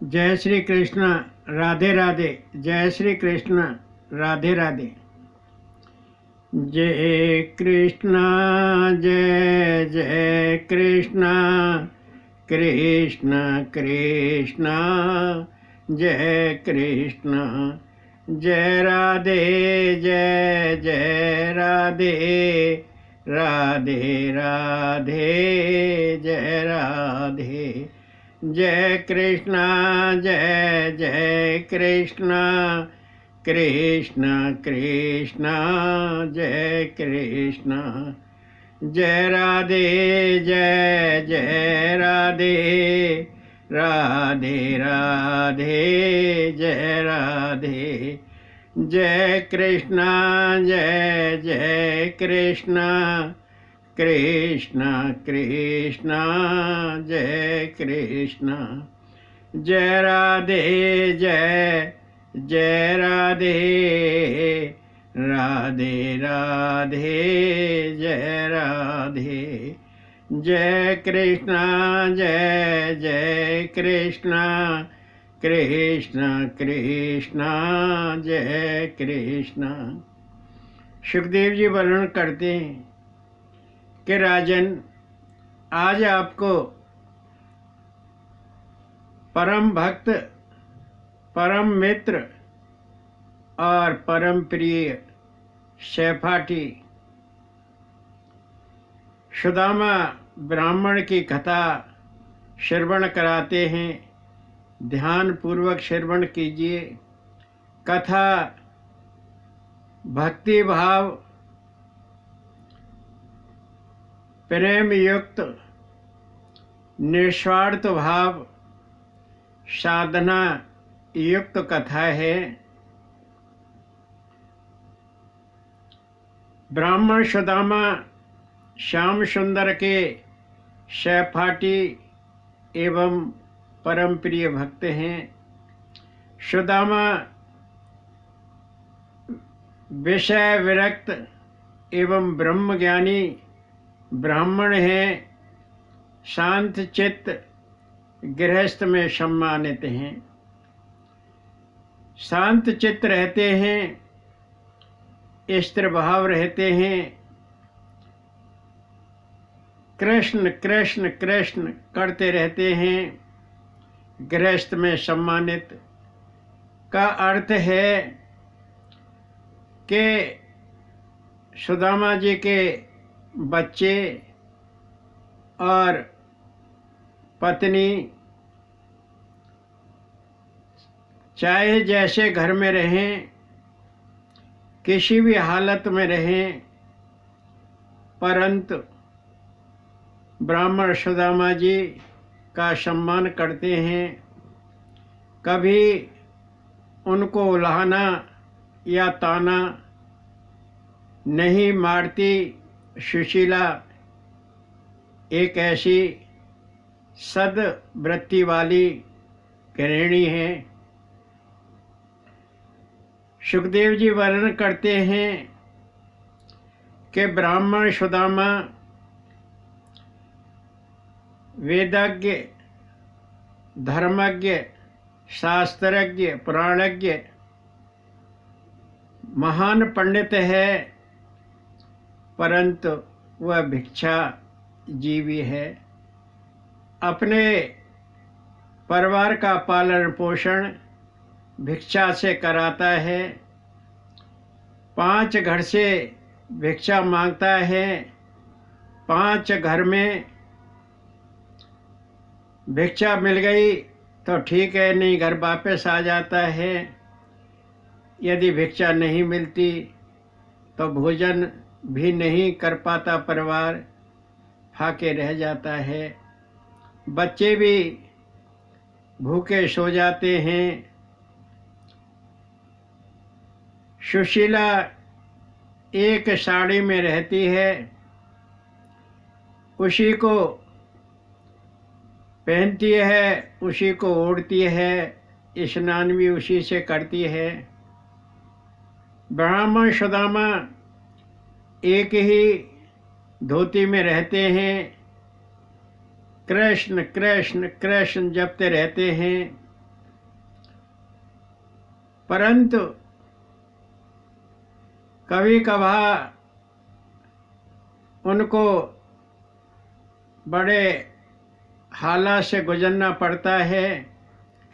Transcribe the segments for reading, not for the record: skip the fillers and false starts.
जय श्री कृष्ण। राधे राधे। जय श्री कृष्ण। राधे राधे। जय कृष्ण। जय जय कृष्ण। कृष्ण कृष्ण। जय कृष्ण। जय राधे। जय जय राधे। राधे राधे। जय राधे। जय कृष्ण। जय जय कृष्ण। कृष्ण कृष्ण। जय कृष्ण। जय राधे। जय जय राधे। राधे राधे। जय राधे। जय कृष्ण। जय जय कृष्ण। कृष्ण कृष्ण। जय कृष्ण। जय राधे। जय जय राधे। राधे राधे। जय राधे। जय कृष्ण। जय जय कृष्ण। कृष्ण कृष्ण। जय कृष्ण। सुखदेव जी वर्णन करते हैं कि राजन, आज आपको परम भक्त, परम मित्र और परम प्रिय सहपाठी सुदामा ब्राह्मण की कथा श्रवण कराते हैं। ध्यान पूर्वक श्रवण कीजिए। कथा भक्ति भाव, प्रेम युक्त, निस्वार्थ भाव, साधना युक्त कथा है। ब्राह्मण सुदामा श्याम सुंदर के सहपाठी एवं परम प्रिय भक्त हैं। सुदामा विषय विरक्त एवं ब्रह्मज्ञानी ब्राह्मण हैं। शांत चित्त, गृहस्थ में सम्मानित हैं। शांत चित्त रहते हैं, स्थिर भाव रहते हैं। कृष्ण कृष्ण कृष्ण करते रहते हैं। गृहस्थ में सम्मानित का अर्थ है कि सुदामा जी के बच्चे और पत्नी चाहे जैसे घर में रहें, किसी भी हालत में रहें, परंतु ब्राह्मण सुदामा जी का सम्मान करते हैं। कभी उनको उलाहना या ताना नहीं मारती। सुशीला एक ऐसी सद्वृत्ति वाली गृहिणी है। सुखदेव जी वर्णन करते हैं कि ब्राह्मण सुदामा वेदज्ञ, धर्मज्ञ, शास्त्रज्ञ, पुराणज्ञ, महान पंडित है, परंतु वह भिक्षा जीवी है। अपने परिवार का पालन पोषण भिक्षा से कराता है। 5 घर से भिक्षा मांगता है। 5 घर में भिक्षा मिल गई तो ठीक है, नहीं घर वापस आ जाता है। यदि भिक्षा नहीं मिलती तो भोजन भी नहीं कर पाता परिवार, फाके रह जाता है। बच्चे भी भूखे सो जाते हैं। सुशीला एक साड़ी में रहती है, उसी को पहनती है, उसी को ओढ़ती है, स्नान भी उसी से करती है। ब्राह्मण सुदामा एक ही धोती में रहते हैं। कृष्ण कृष्ण कृष्ण जपते रहते हैं। परंतु कभी कभार उनको बड़े हालात से गुजरना पड़ता है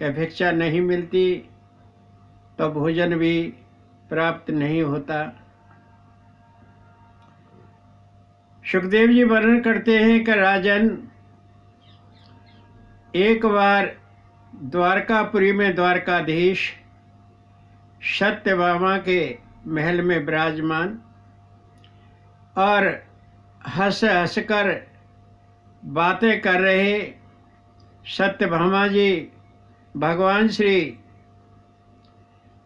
कि भिक्षा नहीं मिलती तो भोजन भी प्राप्त नहीं होता। सुखदेव जी वर्णन करते हैं कि राजन, एक बार द्वारकापुरी में द्वारकाधीश सत्यभामा के महल में विराजमान और हंस हंसकर बातें कर रहे सत्यभामा जी भगवान श्री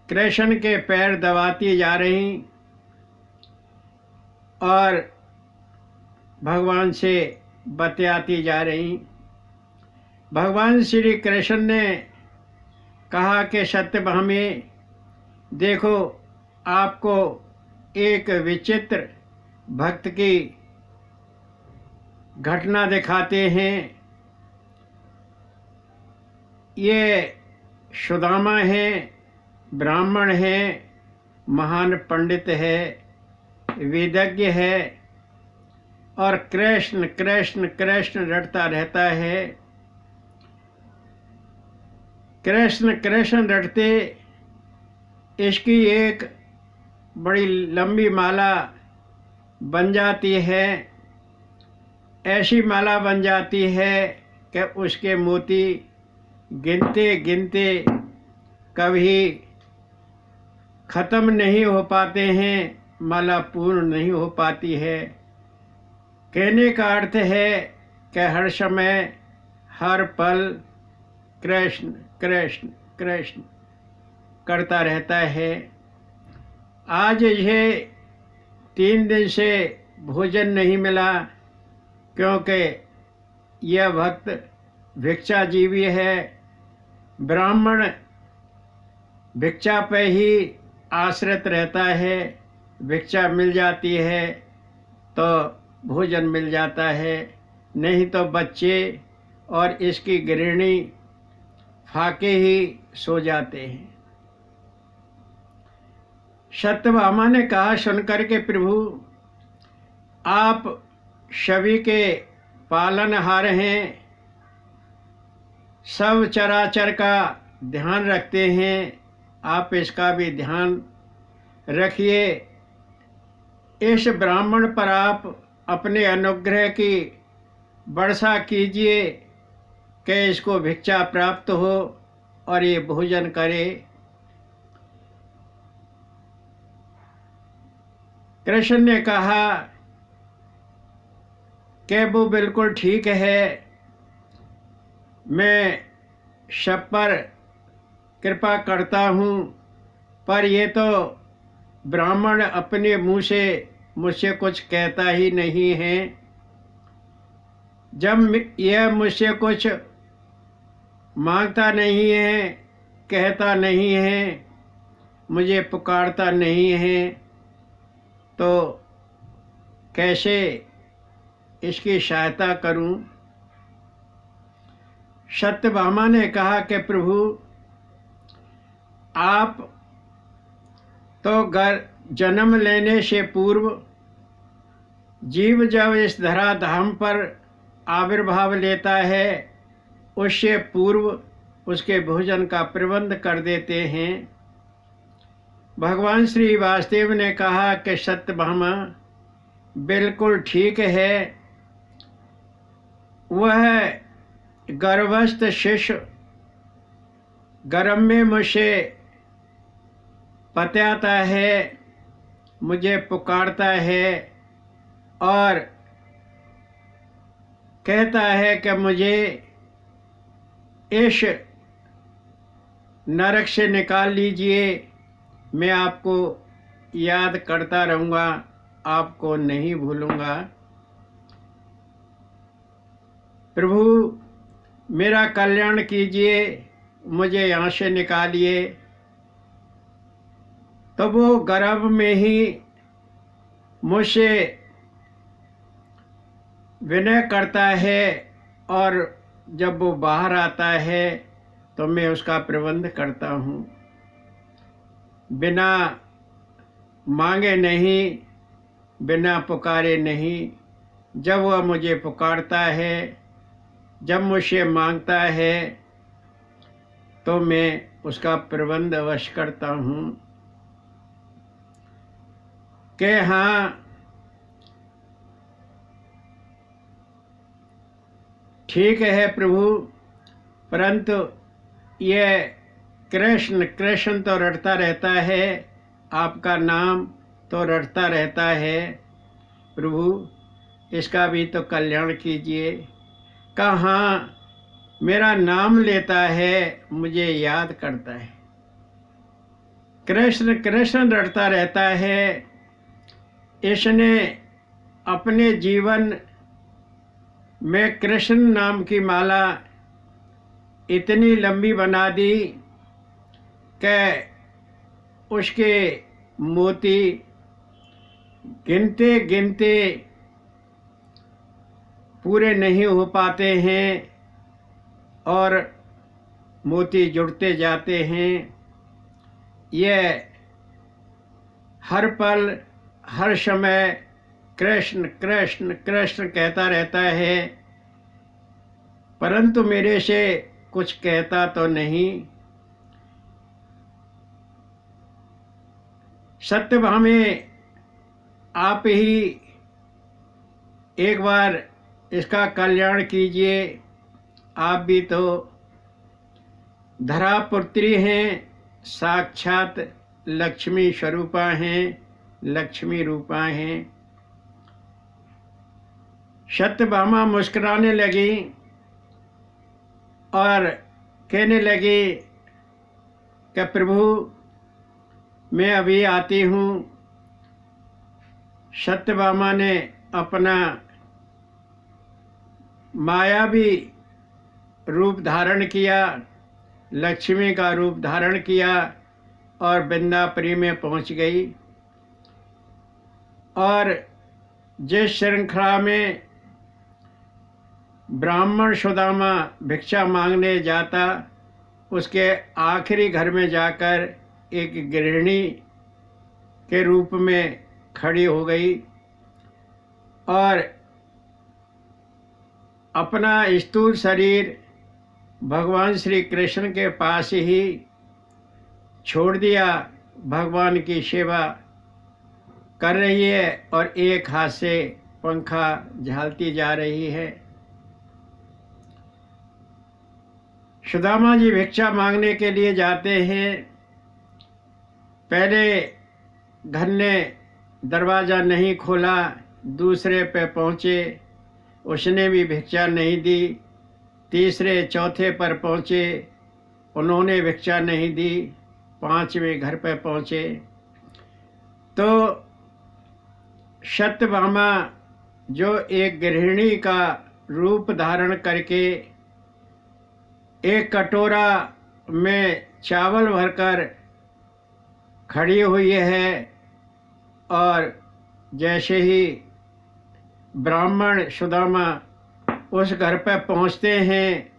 कृष्ण के पैर दबाती जा रही और भगवान से बतियाती जा रही। भगवान श्री कृष्ण ने कहा कि सत्यभामे, देखो आपको एक विचित्र भक्त की घटना दिखाते हैं। ये सुदामा है, ब्राह्मण है, महान पंडित है, वेदज्ञ है और कृष्ण कृष्ण कृष्ण रटता रहता है। कृष्ण कृष्ण रटते इसकी एक बड़ी लंबी माला बन जाती है। ऐसी माला बन जाती है कि उसके मोती गिनते गिनते कभी ख़त्म नहीं हो पाते हैं, माला पूर्ण नहीं हो पाती है। कहने का अर्थ है कि हर समय हर पल कृष्ण कृष्ण कृष्ण करता रहता है। आज ये 3 दिन से भोजन नहीं मिला क्योंकि यह भक्त भिक्षाजीवी है। ब्राह्मण भिक्षा पे ही आश्रित रहता है। भिक्षा मिल जाती है तो भोजन मिल जाता है, नहीं तो बच्चे और इसकी गृहिणी फाके ही सो जाते हैं। सत्यभामा ने कहा, सुनकर के प्रभु, आप सभी के पालनहार हैं, सब चराचर का ध्यान रखते हैं, आप इसका भी ध्यान रखिए। इस ब्राह्मण पर आप अपने अनुग्रह की वर्षा कीजिए कि इसको भिक्षा प्राप्त हो और ये भोजन करे। कृष्ण ने कहा कि वो बिल्कुल ठीक है, मैं सब पर कृपा करता हूँ, पर ये तो ब्राह्मण अपने मुँह से मुझसे कुछ कहता ही नहीं है। जब यह मुझसे कुछ मांगता नहीं है, कहता नहीं है, मुझे पुकारता नहीं है, तो कैसे इसकी सहायता करूं? सत्यभामा ने कहा कि प्रभु, आप तो जन्म लेने से पूर्व जीव जब इस धराधाम पर आविर्भाव लेता है उससे पूर्व उसके भोजन का प्रबंध कर देते हैं। भगवान श्री वासुदेव ने कहा कि सत्यभामा बिल्कुल ठीक है। वह गर्भस्थ शिशु गर्भ में मुझसे पतियाता है, मुझे पुकारता है और कहता है कि मुझे इस नरक से निकाल लीजिए, मैं आपको याद करता रहूँगा, आपको नहीं भूलूँगा। प्रभु मेरा कल्याण कीजिए, मुझे यहाँ से निकालिए। तो वो गर्भ में ही मुझसे विनय करता है और जब वो बाहर आता है तो मैं उसका प्रबंध करता हूँ। बिना मांगे नहीं, बिना पुकारे नहीं। जब वह मुझे पुकारता है, जब मुझसे मांगता है, तो मैं उसका प्रबंध अवश्य करता हूँ कि हाँ, ठीक है प्रभु, परंतु ये कृष्ण कृष्ण तो रटता रहता है, आपका नाम तो रटता रहता है प्रभु, इसका भी तो कल्याण कीजिए। कहाँ मेरा नाम लेता है, मुझे याद करता है, कृष्ण कृष्ण रटता रहता है। इसने अपने जीवन में कृष्ण नाम की माला इतनी लंबी बना दी कि उसके मोती गिनते गिनते पूरे नहीं हो पाते हैं और मोती जुड़ते जाते हैं। यह हर पल हर समय कृष्ण कृष्ण कृष्ण कहता रहता है, परंतु मेरे से कुछ कहता तो नहीं। सत्यभामे, आप ही एक बार इसका कल्याण कीजिए। आप भी तो धरा पुत्री हैं, साक्षात लक्ष्मी स्वरूपा हैं, लक्ष्मी रूपा हैं। सत्यभामा मुस्कुराने लगी और कहने लगी कि प्रभु, मैं अभी आती हूँ। सत्यभामा ने अपना मायावी रूप धारण किया, लक्ष्मी का रूप धारण किया और वृंदापुरी में पहुंच गई। और जिस श्रृंखला में ब्राह्मण सुदामा भिक्षा मांगने जाता, उसके आखिरी घर में जाकर एक गृहिणी के रूप में खड़ी हो गई और अपना स्थूल शरीर भगवान श्री कृष्ण के पास ही छोड़ दिया। भगवान की सेवा कर रही है और एक हाथ से पंखा झालती जा रही है। सुदामा जी भिक्षा मांगने के लिए जाते हैं। पहले घर ने दरवाज़ा नहीं खोला, दूसरे पे पहुँचे, उसने भी भिक्षा नहीं दी। तीसरे चौथे पर पहुँचे, उन्होंने भिक्षा नहीं दी। पांचवें घर पर पहुँचे तो सत्यभामा, जो एक गृहिणी का रूप धारण करके एक कटोरा में चावल भरकर खड़ी हुई है, और जैसे ही ब्राह्मण सुदामा उस घर पर पहुंचते हैं,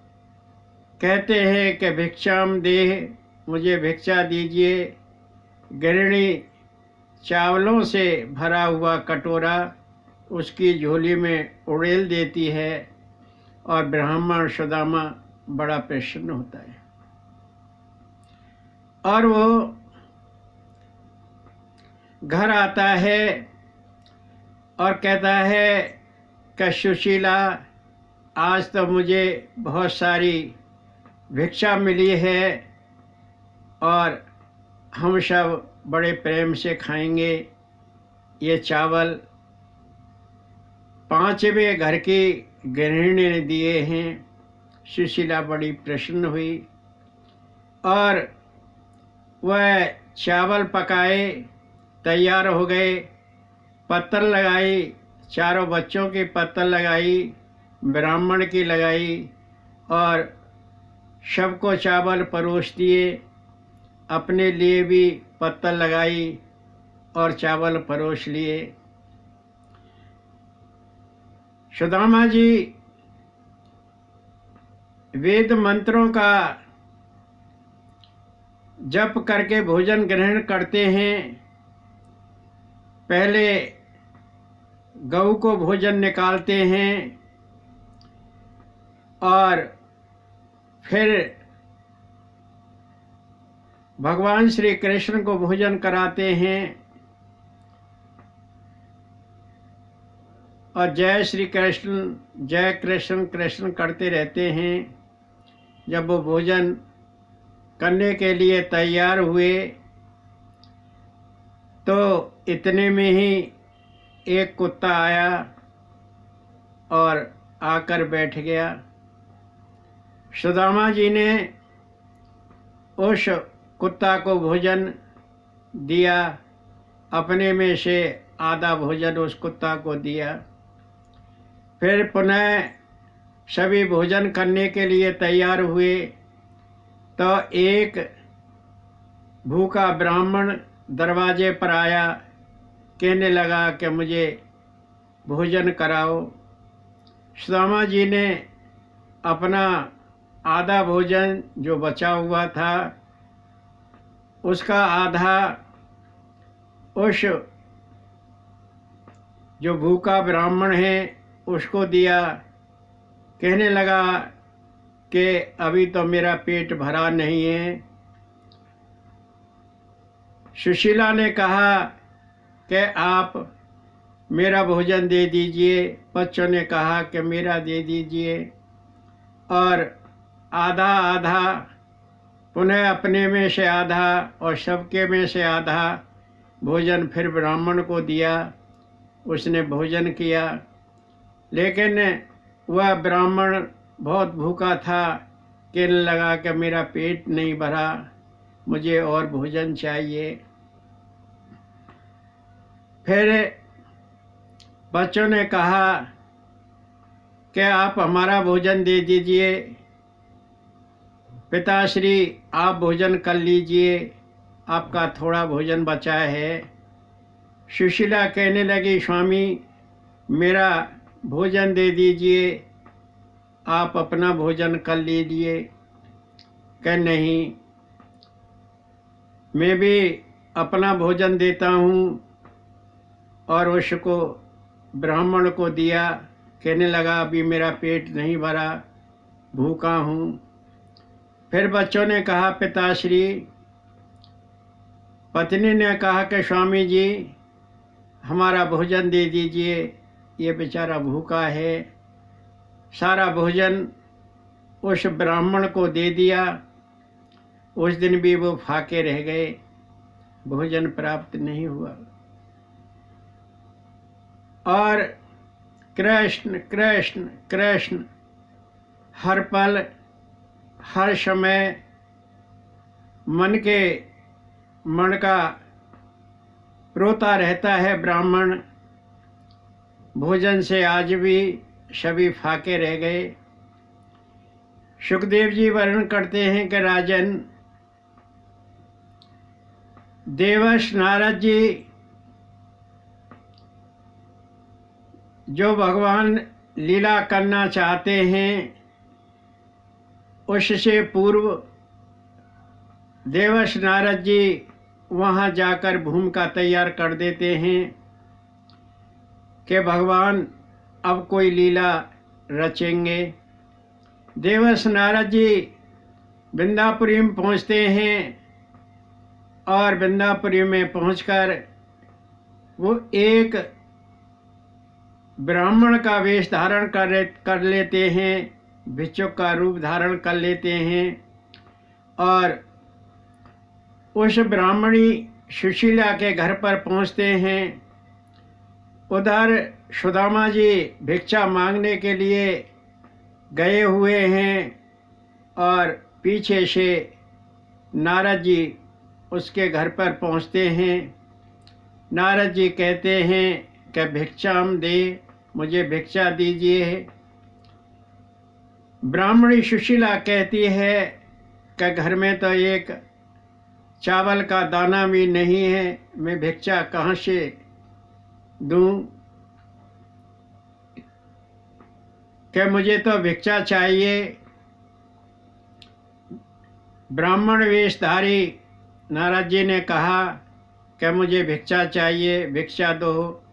कहते हैं कि भिक्षाम देह, मुझे भिक्षा दीजिए। गृहिणी चावलों से भरा हुआ कटोरा उसकी झोली में उड़ेल देती है और ब्राह्मण सुदामा बड़ा प्रसन्न होता है और वो घर आता है और कहता है कि सुशीला, आज तो मुझे बहुत सारी भिक्षा मिली है और हम सब बड़े प्रेम से खाएंगे। ये चावल पांचवें घर की गृहिणी ने दिए हैं। सुशीला बड़ी प्रसन्न हुई और वह चावल पकाए, तैयार हो गए। पत्तल लगाई, चारों बच्चों की पत्तल लगाई, ब्राह्मण की लगाई और सबको चावल परोस दिए। अपने लिए भी पत्तल लगाई और चावल परोस लिए। सुदामा जी वेद मंत्रों का जप करके भोजन ग्रहण करते हैं। पहले गऊ को भोजन निकालते हैं और फिर भगवान श्री कृष्ण को भोजन कराते हैं और जय श्री कृष्ण, जय कृष्ण कृष्ण करते रहते हैं। जब वो भोजन करने के लिए तैयार हुए तो इतने में ही एक कुत्ता आया और आकर बैठ गया। सुदामा जी ने उस कुत्ता को भोजन दिया, अपने में से आधा भोजन उस कुत्ता को दिया। फिर पुनः सभी भोजन करने के लिए तैयार हुए तो एक भूखा ब्राह्मण दरवाजे पर आया, कहने लगा कि मुझे भोजन कराओ। सुदामा जी ने अपना आधा भोजन जो बचा हुआ था उसका आधा उस जो भूखा ब्राह्मण है उसको दिया। कहने लगा कि अभी तो मेरा पेट भरा नहीं है। सुशीला ने कहा कि आप मेरा भोजन दे दीजिए। बच्चों ने कहा कि मेरा दे दीजिए और आधा आधा पुनः अपने में से आधा और सबके में से आधा भोजन फिर ब्राह्मण को दिया। उसने भोजन किया, लेकिन वह ब्राह्मण बहुत भूखा था। कहने लगा कि मेरा पेट नहीं भरा, मुझे और भोजन चाहिए। फिर बच्चों ने कहा कि आप हमारा भोजन दे दीजिए, पिताश्री आप भोजन कर लीजिए, आपका थोड़ा भोजन बचा है। सुशीला कहने लगी, स्वामी मेरा भोजन दे दीजिए, आप अपना भोजन कर लीजिए। कह नहीं, मैं भी अपना भोजन देता हूँ और उसको ब्राह्मण को दिया। कहने लगा अभी मेरा पेट नहीं भरा, भूखा हूँ। फिर बच्चों ने कहा पिताश्री, पत्नी ने कहा कि स्वामी जी हमारा भोजन दे दीजिए, ये बेचारा भूखा है। सारा भोजन उस ब्राह्मण को दे दिया। उस दिन भी वो फाके रह गए, भोजन प्राप्त नहीं हुआ। और कृष्ण कृष्ण कृष्ण हर पल हर समय मन का रोता रहता है ब्राह्मण। भोजन से आज भी सभी फाके रह गए। सुखदेव जी वर्णन करते हैं कि राजन, देवर्षि नारद जी जो भगवान लीला करना चाहते हैं उससे पूर्व देवर्षि नारद जी वहाँ जाकर भूमिका तैयार कर देते हैं कि भगवान अब कोई लीला रचेंगे। देवर्षि नारद जी वृंदापुरी में पहुँचते हैं और वृंदापुरी में पहुंचकर वो एक ब्राह्मण का वेश धारण कर लेते हैं, भिक्षुक का रूप धारण कर लेते हैं और उस ब्राह्मणी सुशीला के घर पर पहुंचते हैं। उधर सुदामा जी भिक्षा मांगने के लिए गए हुए हैं और पीछे से नारद जी उसके घर पर पहुंचते हैं। नारद जी कहते हैं कि भिक्षाम दे, मुझे भिक्षा दीजिए। ब्राह्मणी सुशीला कहती है कि घर में तो एक चावल का दाना भी नहीं है, मैं भिक्षा कहाँ से दूं, कि मुझे तो भिक्षा चाहिए। ब्राह्मण वेशधारी नारद जी ने कहा कि मुझे भिक्षा चाहिए, भिक्षा दो।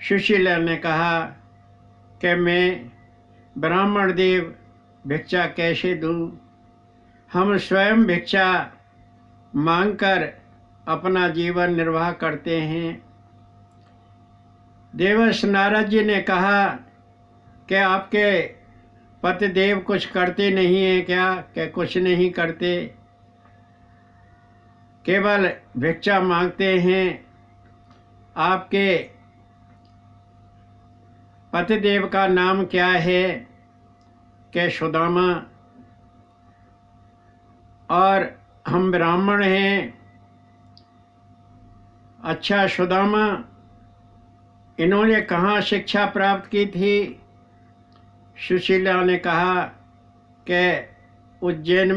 सुशीला ने कहा कि मैं ब्राह्मण देव भिक्षा कैसे दूं? हम स्वयं भिक्षा मांगकर अपना जीवन निर्वाह करते हैं। देवर्ष नारद जी ने कहा कि आपके पतिदेव कुछ करते नहीं हैं क्या? कि कुछ नहीं करते, केवल भिक्षा मांगते हैं। आपके पतिदेव का नाम क्या है? कि सुदामा। और हम ब्राह्मण हैं। अच्छा सुदामा, इन्होंने कहाँ शिक्षा प्राप्त की थी? सुशीला ने कहा कि उज्जैन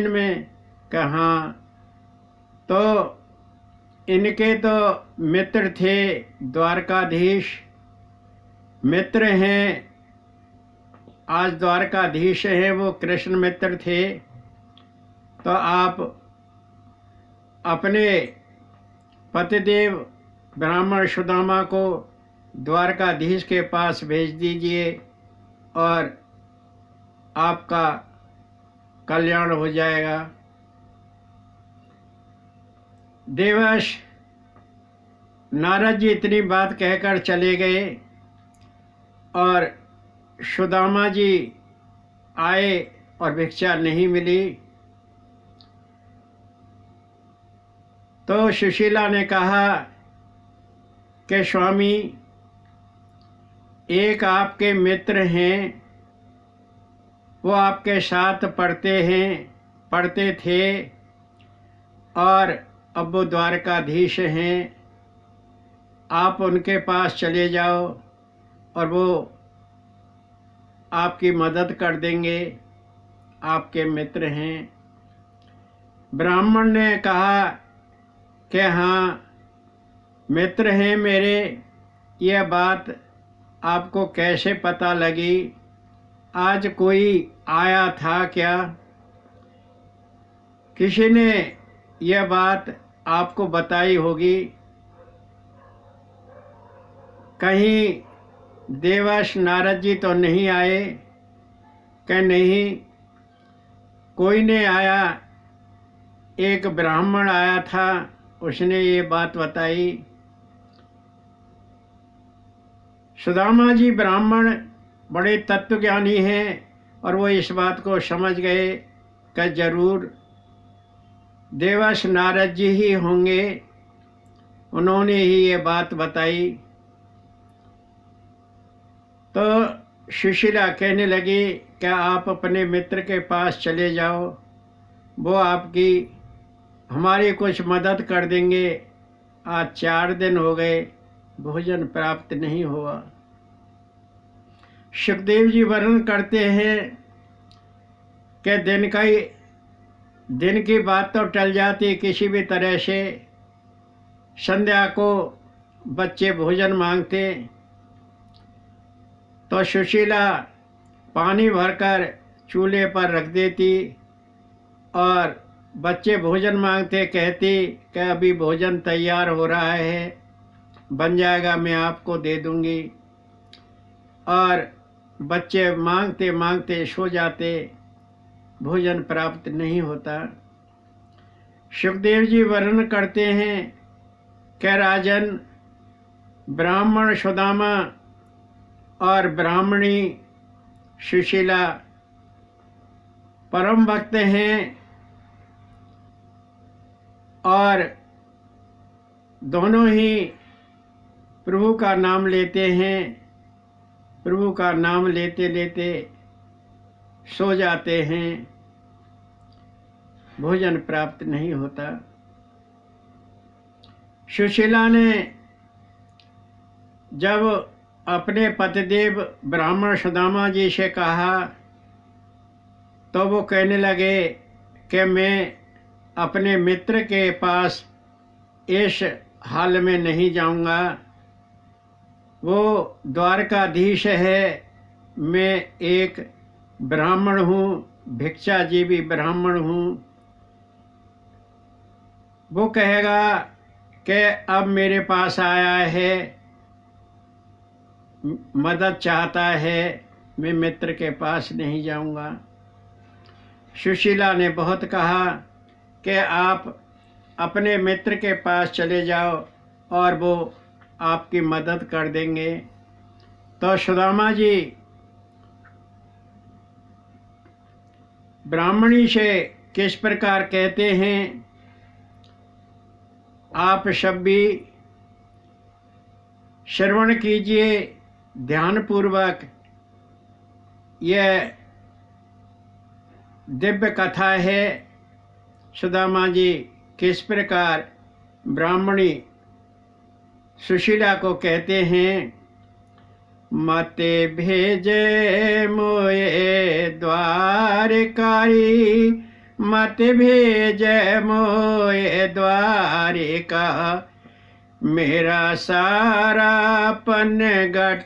में। कहाँ? तो इनके तो मित्र थे, द्वारकाधीश मित्र हैं। आज द्वारकाधीश हैं, वो कृष्ण मित्र थे। तो आप अपने पतिदेव ब्राह्मण सुदामा को द्वारकाधीश के पास भेज दीजिए और आपका कल्याण हो जाएगा। देवर्ष नारद जी इतनी बात कहकर चले गए और सुदामा जी आए और भिक्षा नहीं मिली। तो सुशीला ने कहा कि स्वामी, एक आपके मित्र हैं, वो आपके साथ पढ़ते थे और अब वो द्वारकाधीश हैं। आप उनके पास चले जाओ और वो आपकी मदद कर देंगे, आपके मित्र हैं। ब्राह्मण ने कहा कि हाँ, मित्र हैं मेरे। यह बात आपको कैसे पता लगी? आज कोई आया था क्या? किसी ने यह बात आपको बताई होगी। कहीं देवर्ष नारद जी तो नहीं आए? कि नहीं, कोई ने आया, एक ब्राह्मण आया था, उसने ये बात बताई। सुदामा जी ब्राह्मण बड़े तत्वज्ञानी हैं और वो इस बात को समझ गए कि जरूर देवर्ष नारद जी ही होंगे, उन्होंने ही ये बात बताई। तो सुशीला कहने लगी कि आप अपने मित्र के पास चले जाओ, वो आपकी हमारी कुछ मदद कर देंगे। आज 4 दिन हो गए, भोजन प्राप्त नहीं हुआ। सुखदेव जी वर्णन करते हैं कि दिन की बात तो टल जाती, किसी भी तरह से संध्या को बच्चे भोजन मांगते तो सुशीला पानी भरकर चूल्हे पर रख देती और बच्चे भोजन मांगते, कहती कि अभी भोजन तैयार हो रहा है, बन जाएगा, मैं आपको दे दूंगी। और बच्चे मांगते मांगते सो जाते, भोजन प्राप्त नहीं होता। सुखदेव जी वर्णन करते हैं कि राजन, ब्राह्मण सुदामा और ब्राह्मणी सुशीला परम भक्त हैं और दोनों ही प्रभु का नाम लेते हैं। प्रभु का नाम लेते लेते सो जाते हैं, भोजन प्राप्त नहीं होता। सुशीला ने जब अपने पतिदेव ब्राह्मण सुदामा जी से कहा तो वो कहने लगे कि मैं अपने मित्र के पास इस हाल में नहीं जाऊंगा, वो द्वारकाधीश है, मैं एक ब्राह्मण हूँ, भिक्षाजीवी ब्राह्मण हूँ। वो कहेगा कि अब मेरे पास आया है, मदद चाहता है, मैं मित्र के पास नहीं जाऊंगा। सुशीला ने बहुत कहा कि आप अपने मित्र के पास चले जाओ और वो आपकी मदद कर देंगे। तो सुदामा जी ब्राह्मणी से किस प्रकार कहते हैं, आप सब भी श्रवण कीजिए ध्यानपूर्वक। यह दिव्य कथा है। सुदामा जी किस प्रकार ब्राह्मणी सुशीला को कहते हैं, मते भेजे मोए द्वारकारी, मते भेजे मोए द्वारिका, मेरा सारा पन घट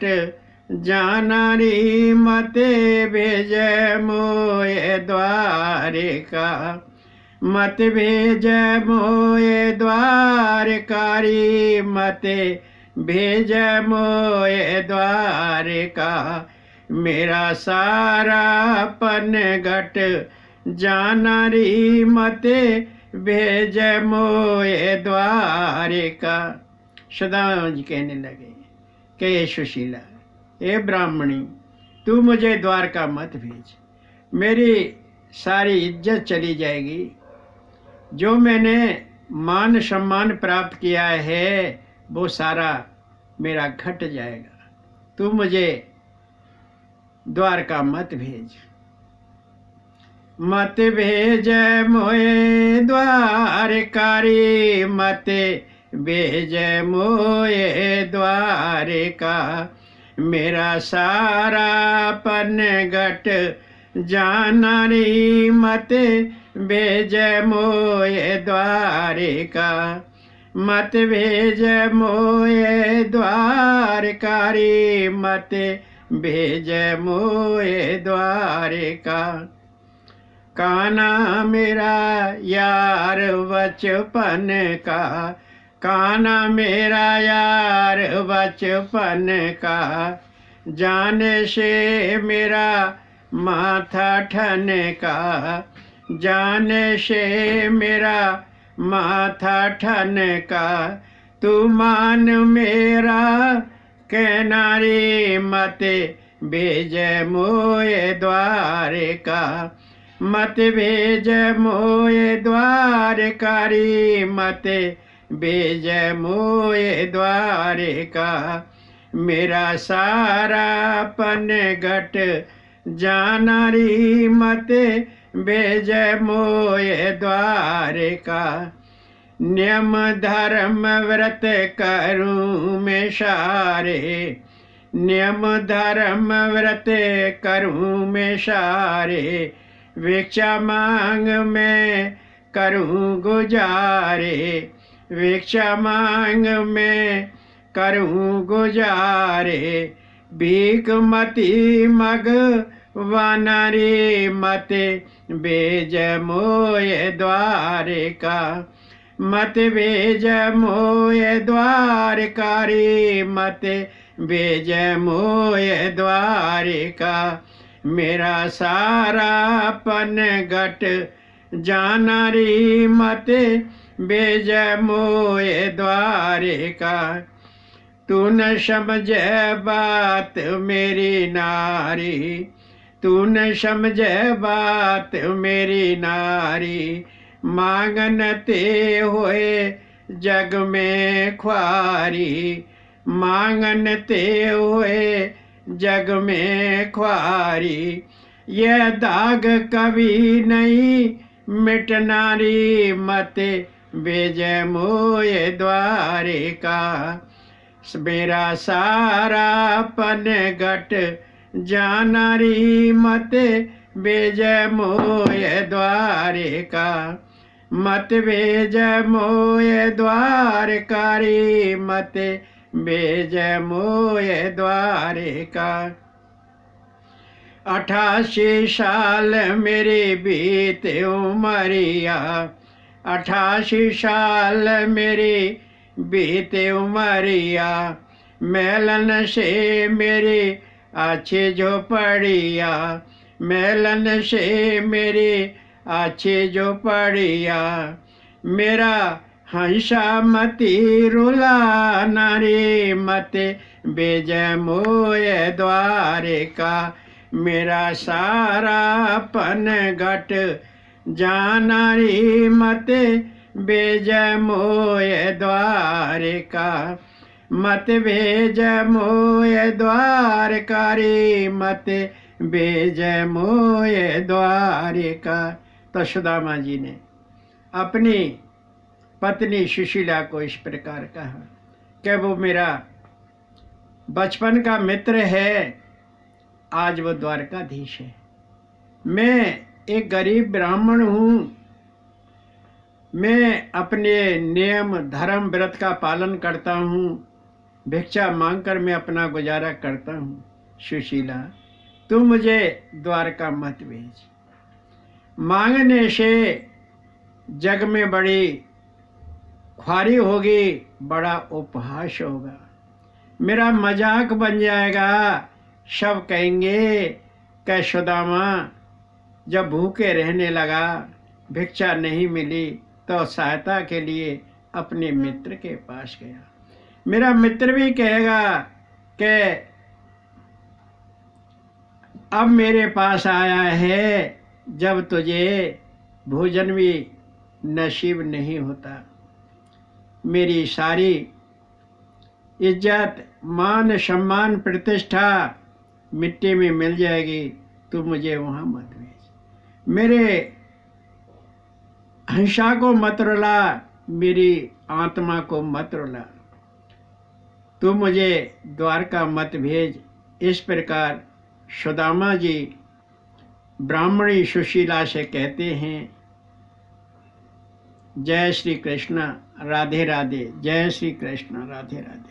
जानारी, मते भेजे मोए द्वारिका, मत भेज मोए द्वारकारी, मते भेज मोए द्वारिका, मेरा सारा पन घट जानारी, मते भेज मोए द्वारिका। सुदामा जी कहने लगे कि ये सुशीला, ये ब्राह्मणी, तू मुझे द्वारका मत भेज, मेरी सारी इज्जत चली जाएगी। जो मैंने मान सम्मान प्राप्त किया है वो सारा मेरा घट जाएगा। तू मुझे द्वारका मत भेज। मत भेज मोए द्वारकारी, मत भेज मोए द्वारिका, मेरा सारा पन घट जानारी, मत भेज मोए द्वारिका, मत भेज मोए द्वारकारी, मत भेज मोए द्वारिका, काना मेरा यार बचपन का, काना मेरा यार बचपन का, जाने से मेरा माथा ठन का, जाने से मेरा माथा ठन का, तू मान मेरा कहना रे, मत भेज मोए द्वारका, मत भेज मोए द्वारकारी, मत भेज मोए द्वारका, मेरा सारा पन घट जानारी, मत भेज मोए द्वारका, नियम धर्म व्रत करूं मैं सारे, नियम धर्म व्रत करूं मैं सारे, भिक्षा मांग मैं करूं गुजारे, भिक्षा मांग मैं करूं गुजारे, भीख मती मग वानारी, मत भेज मोए द्वारका, मत भेज मोए द्वारकारी, मत भेज मोए द्वारका, मेरा सारा पन घट जानारी, मत भेज मोए द्वारका, तू न समझ बात मेरी नारी, तू न समझ बात मेरी नारी, मांगनते हुए जग में ख्वारी, मांगनते हुए जग में ख्वारी, यह दाग कभी नहीं मिटनारी, मत भेज मोए द्वारका, मेरा सारा पन घट जानारी, मत भेज मोए द्वारका, मत भेज मोए द्वारकारी, मत भेज मोए द्वारका, 88 साल मेरी बीत उमरिया, 88 साल मेरी बीते उमरिया, मेलन से मेरी अच्छी झोपड़िया, मेलन से मेरी अच्छी झोपड़िया। मेरा हंसा मती रुला नारी मते बेजय मोय द्वारिका, मेरा सारापन घट जानारी मते बेजय मोय द्वारिका, मत बेजय मोय द्वारकारी, मत बेजय मोय द्वारिका। तो सुदामा जी ने अपनी पत्नी सुशीला को इस प्रकार कहा कि वो मेरा बचपन का मित्र है, आज वो द्वारकाधीश है। मैं एक गरीब ब्राह्मण हूँ, मैं अपने नियम धर्म व्रत का पालन करता हूँ, भिक्षा मांगकर मैं अपना गुजारा करता हूँ। सुशीला, तू मुझे द्वारका मत भेज। मांगने से जग में बड़ी ख्वारी होगी, बड़ा उपहास होगा, मेरा मजाक बन जाएगा। सब कहेंगे कि सुदामा जब भूखे रहने लगा, भिक्षा नहीं मिली तो सहायता के लिए अपने मित्र के पास गया। मेरा मित्र भी कहेगा कि अब मेरे पास आया है जब तुझे भोजन भी नसीब नहीं होता। मेरी सारी इज्जत मान सम्मान प्रतिष्ठा मिट्टी में मिल जाएगी, तू मुझे वहाँ मत भेज। मेरे हंसा को मत रुला, मेरी आत्मा को मत रुला, तू मुझे द्वारका मत भेज। इस प्रकार सुदामा जी ब्राह्मणी सुशीला से कहते हैं। जय श्री कृष्ण, राधे राधे। जय श्री कृष्ण, राधे राधे।